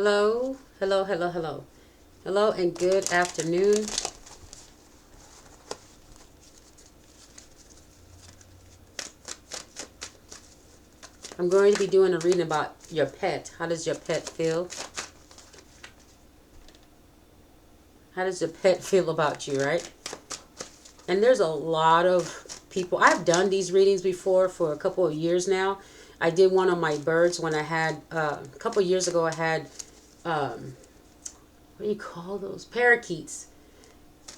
Hello, hello, hello, hello. Hello and good afternoon. I'm going to be doing a reading about your pet. How does your pet feel? How does your pet feel about you, right? And there's a lot of people. I've done these readings before for a couple of years now. I did one on my birds when I had, a couple of years ago, I had, what do you call those? Parakeets.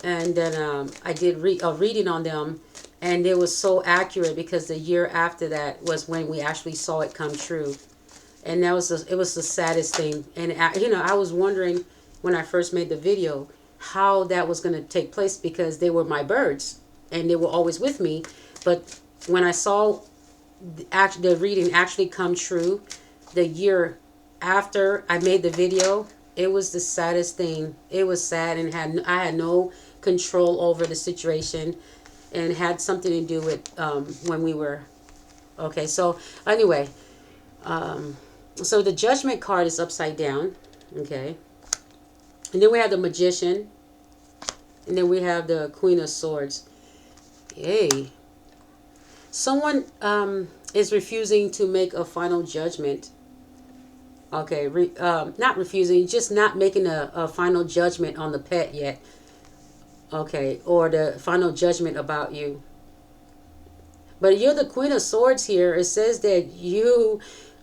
And then I did a reading on them, and it was so accurate because the year after that was when we actually saw it come true. And it was the saddest thing. And I was wondering when I first made the video how that was going to take place because they were my birds and they were always with me. But when I saw the reading actually come true the year after I made the video, it was the saddest thing. It was sad, and I had no control over the situation, and had something to do with when we were okay. So anyway, so the Judgment card is upside down, okay, and then we have the Magician, and then we have the Queen of Swords. Yay! Someone is refusing to make a final judgment. Okay, not refusing, just not making a final judgment on the pet yet. Okay, or the final judgment about you. But you're the Queen of Swords here. It says that you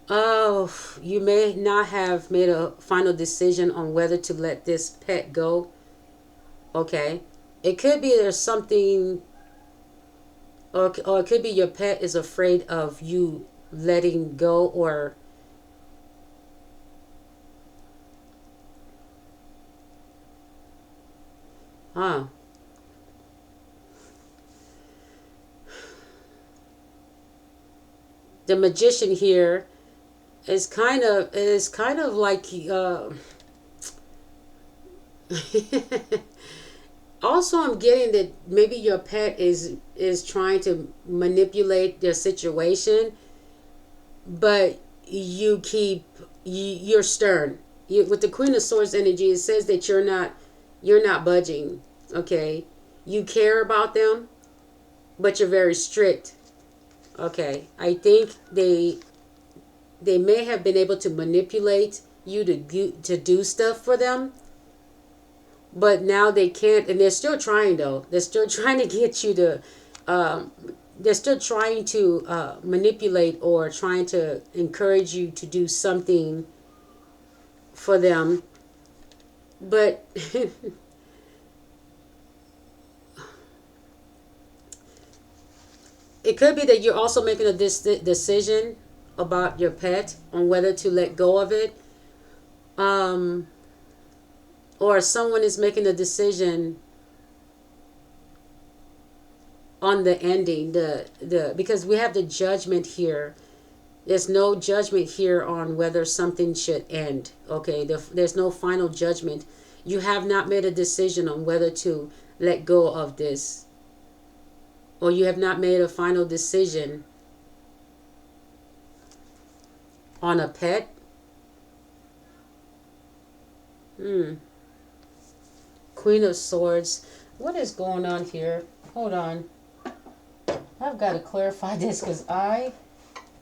may not have made a final decision on whether to let this pet go. Okay, it could be there's something, or it could be your pet is afraid of you letting go, or huh. The Magician here is kind of like also I'm getting that maybe your pet is trying to manipulate their situation, but you're stern. With the Queen of Swords energy, it says that you're not budging. Okay, you care about them, but you're very strict. Okay, I think they may have been able to manipulate you to do stuff for them, but now they can't, and they're still trying though. They're still trying to get you to. Um, they're still trying to manipulate or trying to encourage you to do something for them, but it could be that you're also making a decision about your pet on whether to let go of it, um, or someone is making a decision on the ending. The because we have the Judgment here. There's no judgment here on whether something should end. Okay, there's no final judgment. You have not made a decision on whether to let go of this, or you have not made a final decision on a pet. Hmm. Queen of Swords. What is going on here? Hold on. I've got to clarify this because I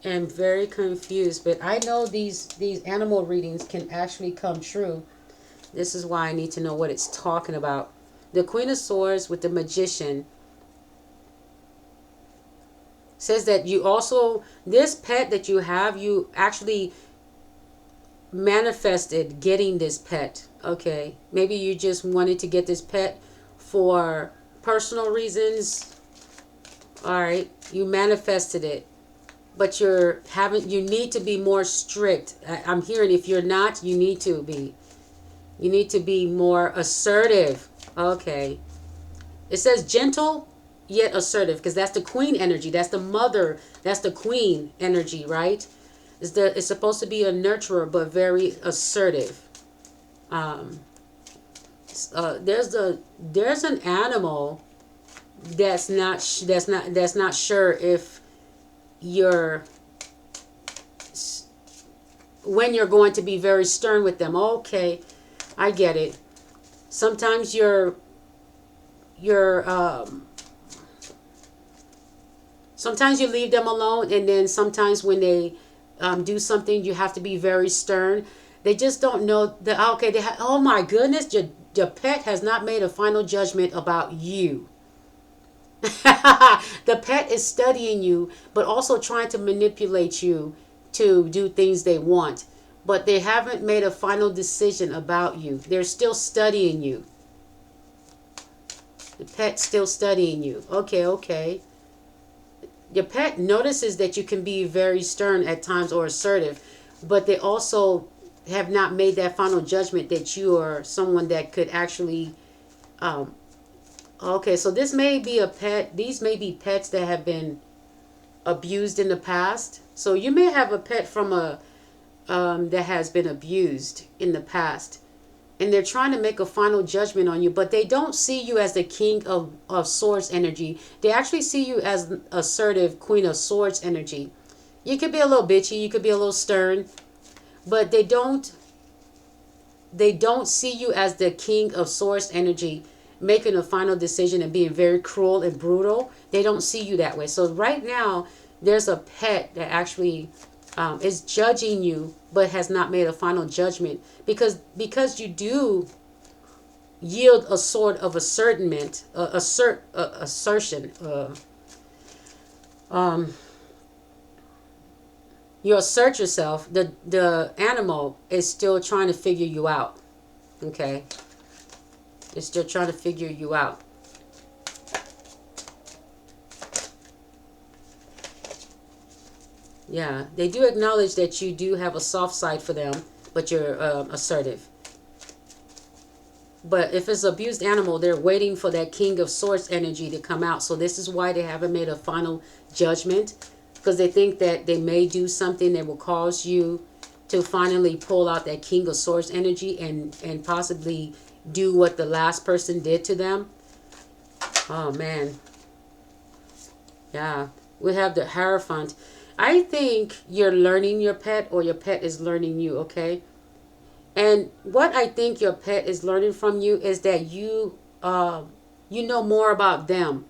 am very confused. But I know these animal readings can actually come true. This is why I need to know what it's talking about. The Queen of Swords with the Magician says that you also, this pet that you actually manifested getting this pet. Okay, maybe you just wanted to get this pet for personal reasons. All right, you manifested it, but you need to be more strict. I'm hearing if you're not, you need to be more assertive. Okay, it says gentle yet assertive because that's the queen energy. That's the mother. That's the queen energy, right? It's supposed to be a nurturer but very assertive. Um, there's an animal that's not sure if you're when you're going to be very stern with them. Okay, I get it. Sometimes you're sometimes you leave them alone, and then sometimes when they do something, you have to be very stern. They just don't know that. Okay, oh my goodness, your pet has not made a final judgment about you. The pet is studying you, but also trying to manipulate you to do things they want. But they haven't made a final decision about you. They're still studying you. The pet's still studying you. Okay, okay. Your pet notices that you can be very stern at times or assertive, but they also have not made that final judgment that you are someone that could actually okay, so this may be a pet. These may be pets that have been abused in the past. So you may have a pet from a that has been abused in the past, and they're trying to make a final judgment on you, but they don't see you as the king of swords energy. They actually see you as assertive queen of swords energy. You could be a little bitchy, you could be a little stern, but they don't see you as the king of swords energy, making a final decision and being very cruel and brutal. They don't see you that way. So right now, there's a pet that actually is judging you, but has not made a final judgment because you do yield a sort of assertion. You assert yourself. The animal is still trying to figure you out. Okay. It's still trying to figure you out. Yeah, they do acknowledge that you do have a soft side for them, but you're assertive. But if it's an abused animal, they're waiting for that king of swords energy to come out. So this is why they haven't made a final judgment, because they think that they may do something that will cause you to finally pull out that king of swords energy and possibly do what the last person did to them. Oh man. Yeah. We have the Hierophant. I think you're learning your pet, or your pet is learning you, okay? And what I think your pet is learning from you is that you know more about them.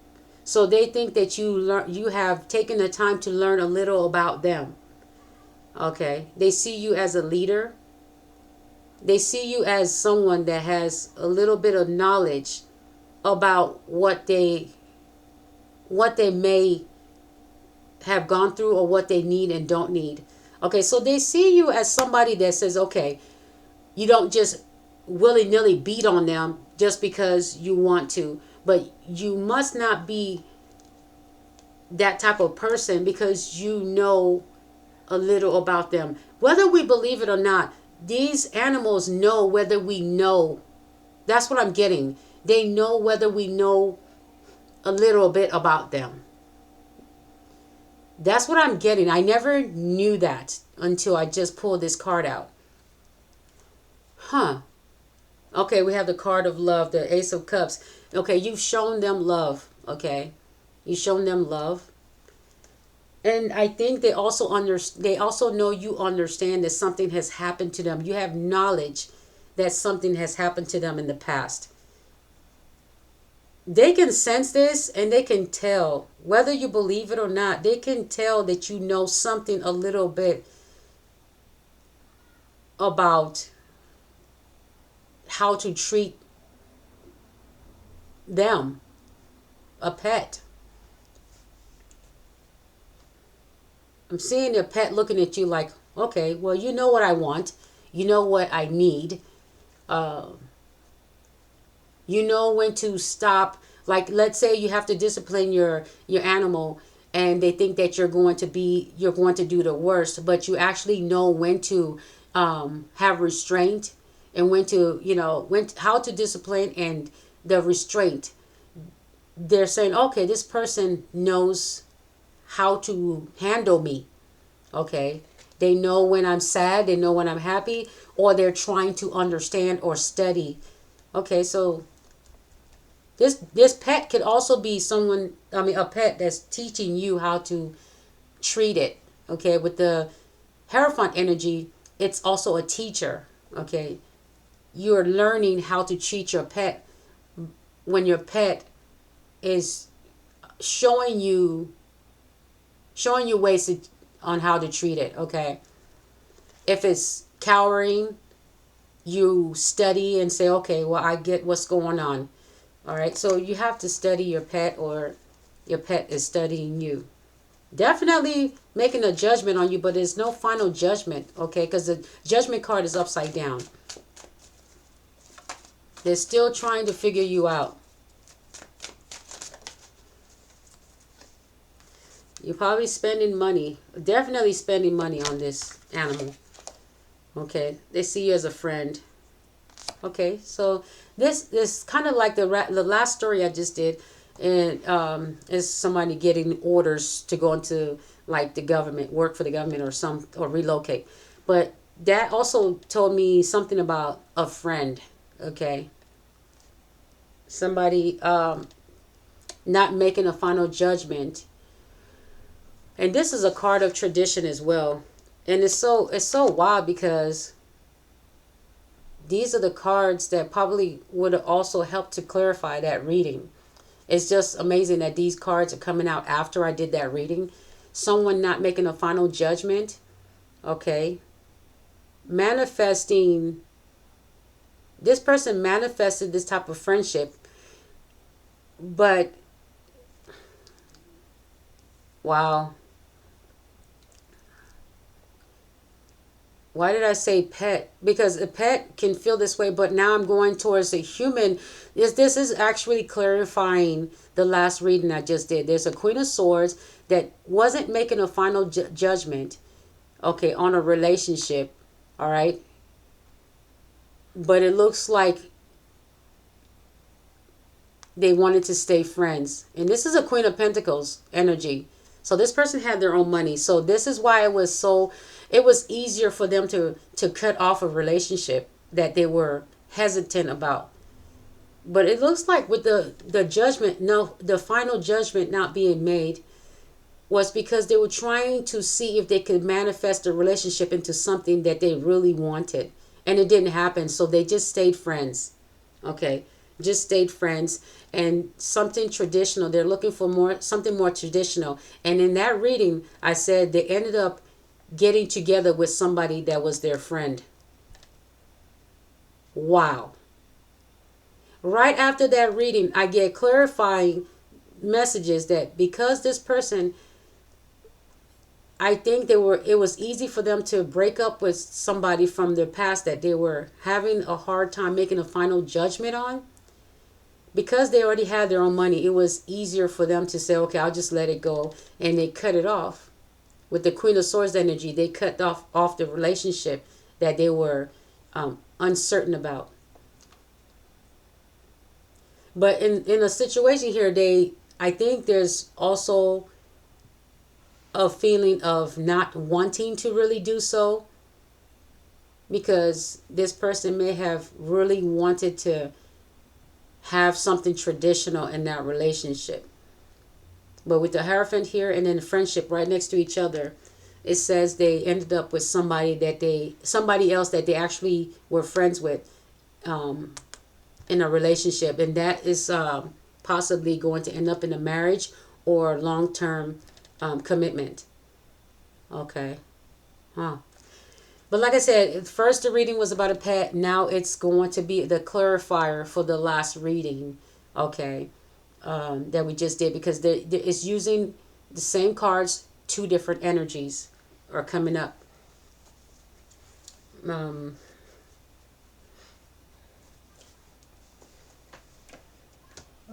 So they think that you have taken the time to learn a little about them. Okay? They see you as a leader. They see you as someone that has a little bit of knowledge about what they may have gone through, or what they need and don't need. Okay, so they see you as somebody that says, okay, you don't just willy-nilly beat on them just because you want to, but you must not be that type of person because you know a little about them. Whether we believe it or not, these animals know whether we know. That's what I'm getting. They know whether we know a little bit about them. That's what I'm getting. I never knew that until I just pulled this card out. Huh. Okay, we have the card of love, the Ace of Cups. Okay, you've shown them love. Okay, you've shown them love, and I think they also know you understand that something has happened to them. You have knowledge that something has happened to them in the past. They can sense this, and they can tell, whether you believe it or not, they can tell that you know something a little bit about how to treat them, a pet. I'm seeing a pet looking at you like, okay, well, you know what I want. You know what I need. You know when to stop. Like, let's say you have to discipline your animal, and they think that you're going to do the worst, but you actually know when to have restraint, and when to, how to discipline, and the restraint. They're saying, okay, this person knows how to handle me. Okay. They know when I'm sad, they know when I'm happy, or they're trying to understand or study. Okay, so this pet could also be a pet that's teaching you how to treat it. Okay, with the Hierophant energy, it's also a teacher. Okay, you're learning how to treat your pet when your pet is showing you ways on how to treat it. Okay, if it's cowering, you study and say, okay, well, I get what's going on. All right, so you have to study your pet, or your pet is studying you. Definitely making a judgment on you, but there's no final judgment. Okay, because the judgment card is upside down. They're still trying to figure you out. You're probably spending money, definitely spending money on this animal. Okay, they see you as a friend. Okay, so this kind of like the last story I just did, and is somebody getting orders to go into like the government, work for the government, or relocate. But that also told me something about a friend. Okay, somebody not making a final judgment. And this is a card of tradition as well. And it's so wild because these are the cards that probably would have also helped to clarify that reading. It's just amazing that these cards are coming out after I did that reading. Someone not making a final judgment. Okay. Manifesting. This person manifested this type of friendship. But wow. Why did I say pet? Because a pet can feel this way, but now I'm going towards a human. This is actually clarifying the last reading I just did. There's a Queen of Swords that wasn't making a final judgment, okay, on a relationship, all right? But it looks like they wanted to stay friends. And this is a Queen of Pentacles energy. So this person had their own money. So this is why it was easier for them to cut off a relationship that they were hesitant about. But it looks like with the judgment, no, the final judgment not being made was because they were trying to see if they could manifest a relationship into something that they really wanted. And it didn't happen. So they just stayed friends. Okay. Just stayed friends, and something traditional. They're looking for something more traditional. And in that reading, I said they ended up getting together with somebody that was their friend. Wow. Right after that reading, I get clarifying messages that because this person, I think it was easy for them to break up with somebody from their past that they were having a hard time making a final judgment on. Because they already had their own money, it was easier for them to say, okay, I'll just let it go. And they cut it off. With the Queen of Swords energy, they cut off the relationship that they were uncertain about. But in a situation here, I think there's also a feeling of not wanting to really do so. Because this person may have really wanted to have something traditional in that relationship. But with the Hierophant here and then the friendship right next to each other, it says they ended up with somebody else that they actually were friends with in a relationship. And that is possibly going to end up in a marriage or long-term commitment. Okay. Huh. But like I said, first the reading was about a pet. Now it's going to be the clarifier for the last reading, okay, that we just did. Because it's using the same cards, two different energies are coming up.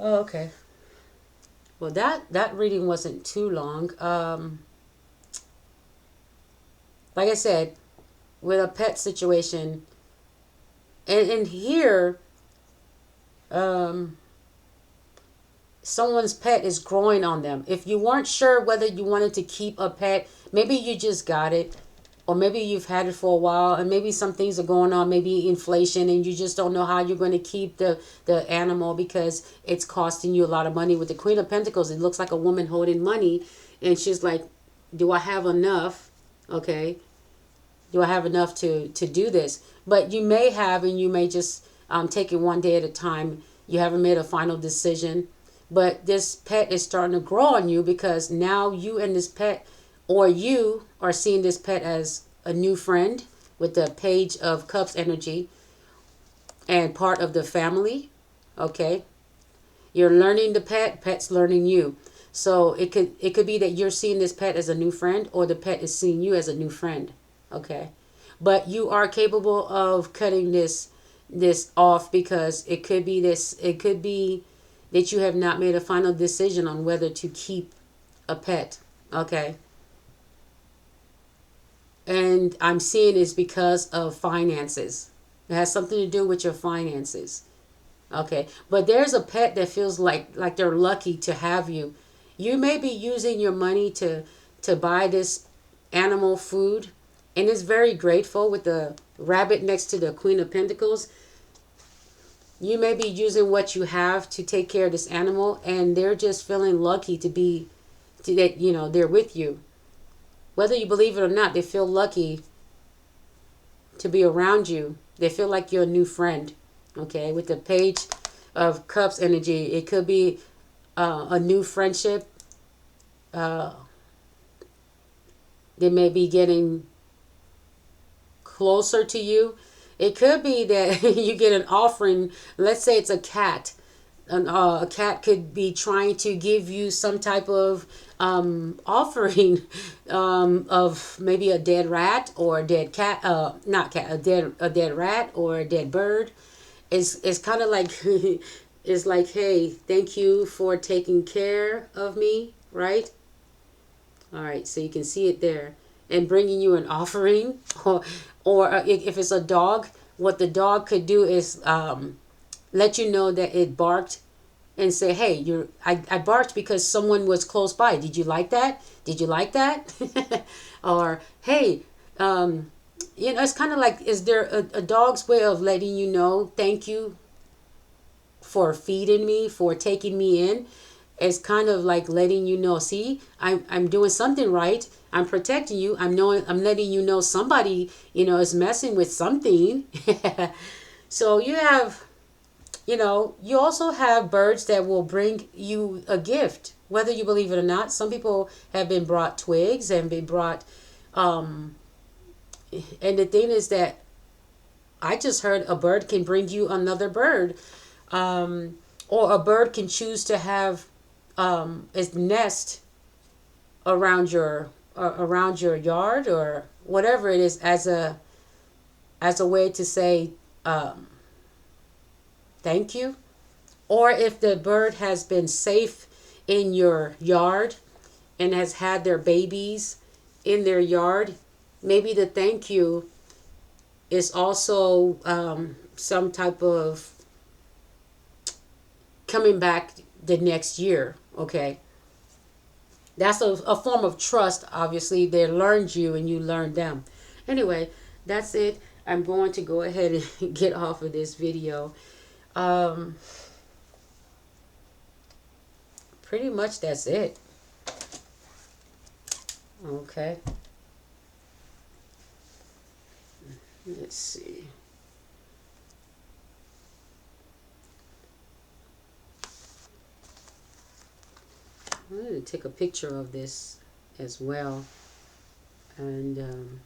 Okay. Well, that reading wasn't too long. Like I said, with a pet situation, and here someone's pet is growing on them. If you weren't sure whether you wanted to keep a pet, maybe you just got it, or maybe you've had it for a while, and maybe some things are going on, maybe inflation, and you just don't know how you're going to keep the animal because it's costing you a lot of money. With the Queen of Pentacles, it looks like a woman holding money, and she's like, do I have enough? Okay. Do I have enough to do this? But you may have, and you may just take it one day at a time. You haven't made a final decision. But this pet is starting to grow on you because now you and this pet, or you are seeing this pet as a new friend with the Page of Cups energy and part of the family. Okay. You're learning the pet, pet's learning you. So it could be that you're seeing this pet as a new friend, or the pet is seeing you as a new friend. Okay. But you are capable of cutting this off, because it could be that you have not made a final decision on whether to keep a pet. Okay. And I'm seeing it's because of finances. It has something to do with your finances. Okay. But there's a pet that feels like they're lucky to have you. You may be using your money to buy this animal food, and it's very grateful with the rabbit next to the Queen of Pentacles. You may be using what you have to take care of this animal, and they're just feeling lucky to be that they're with you. Whether you believe it or not, they feel lucky to be around you. They feel like you're a new friend. Okay, with the Page of Cups energy, it could be a new friendship. Uh, they may be getting closer to you. It could be that you get an offering. Let's say it's a cat. A cat could be trying to give you some type of offering of maybe a dead rat or a dead cat. Not cat. A dead rat or a dead bird. It's kind of like it's like, hey, thank you for taking care of me, right? All right, so you can see it there, and bringing you an offering, or if it's a dog, what the dog could do is let you know that it barked, and say, hey, I barked because someone was close by. Did you like that? Did you like that? Or hey, it's kind of like, is there a dog's way of letting you know, thank you for feeding me, for taking me in. It's kind of like letting you know, see, I'm doing something right. I'm protecting you. I'm letting you know somebody, is messing with something. So you also have birds that will bring you a gift, whether you believe it or not. Some people have been brought twigs and been brought, and the thing is that I just heard a bird can bring you another bird, or a bird can choose to have its nest around your yard, or whatever it is, as a way to say thank you. Or if the bird has been safe in your yard and has had their babies in their yard, maybe the thank you is also some type of coming back the next year. Okay. That's a form of trust. Obviously, they learned you and you learned them. Anyway, that's it. I'm going to go ahead and get off of this video. Pretty much that's it. Okay. Let's see. I'm going to take a picture of this as well. And